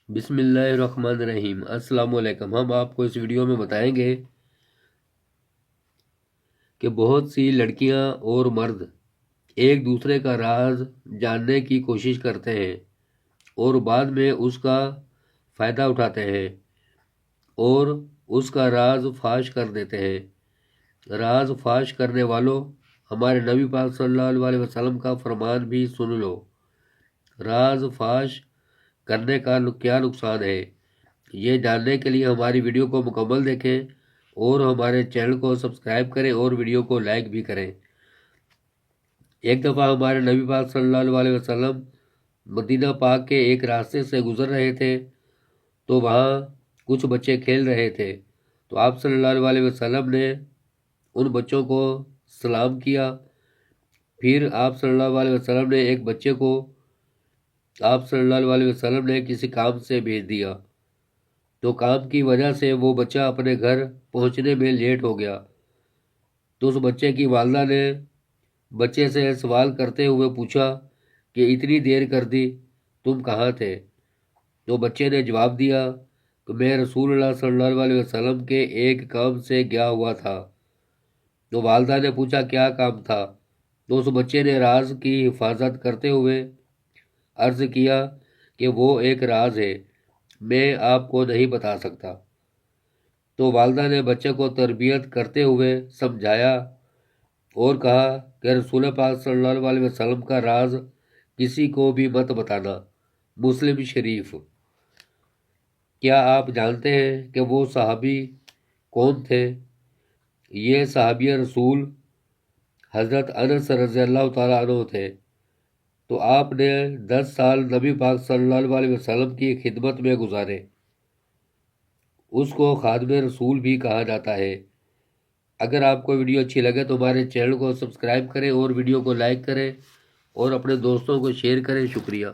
بسم اللہ الرحمن الرحیم۔ السلام علیکم۔ ہم آپ کو اس ویڈیو میں بتائیں گے کہ بہت سی لڑکیاں اور مرد ایک دوسرے کا راز جاننے کی کوشش کرتے ہیں اور بعد میں اس کا فائدہ اٹھاتے ہیں اور اس کا راز فاش کر دیتے ہیں۔ راز فاش کرنے والوں، ہمارے نبی پاک صلی اللہ علیہ وسلم کا فرمان بھی سن لو۔ راز فاش کرنے کا کیا نقصان ہے، یہ جاننے کے لیے ہماری ویڈیو کو مکمل دیکھیں اور ہمارے چینل کو سبسکرائب کریں اور ویڈیو کو لائک بھی کریں۔ ایک دفعہ ہمارے نبی پاک صلی اللہ علیہ وسلم مدینہ پاک کے ایک راستے سے گزر رہے تھے تو وہاں کچھ بچے کھیل رہے تھے، تو آپ صلی اللہ علیہ وسلم نے ان بچوں کو سلام کیا۔ پھر آپ صلی اللہ علیہ وسلم نے ایک بچے کو آپ صلی اللہ علیہ وسلم نے کسی کام سے بھیج دیا، تو کام کی وجہ سے وہ بچہ اپنے گھر پہنچنے میں لیٹ ہو گیا۔ تو اس بچے کی والدہ نے بچے سے سوال کرتے ہوئے پوچھا کہ اتنی دیر کر دی، تم کہاں تھے؟ تو بچے نے جواب دیا کہ میں رسول اللہ صلی اللہ علیہ وسلم کے ایک کام سے گیا ہوا تھا۔ تو والدہ نے پوچھا کیا کام تھا؟ تو اس بچے نے راز کی حفاظت کرتے ہوئے عرض کیا کہ وہ ایک راز ہے، میں آپ کو نہیں بتا سکتا۔ تو والدہ نے بچے کو تربیت کرتے ہوئے سمجھایا اور کہا کہ رسول پاک صلی اللہ علیہ وسلم کا راز کسی کو بھی مت بتانا۔ مسلم شریف۔ کیا آپ جانتے ہیں کہ وہ صحابی کون تھے؟ یہ صحابی رسول حضرت انس رضی اللہ تعالیٰ عنہ تھے۔ تو آپ نے 10 سال نبی پاک صلی اللہ علیہ وسلم کی خدمت میں گزارے۔ اس کو خادم رسول بھی کہا جاتا ہے۔ اگر آپ کو ویڈیو اچھی لگے تو ہمارے چینل کو سبسکرائب کریں اور ویڈیو کو لائک کریں اور اپنے دوستوں کو شیئر کریں۔ شکریہ۔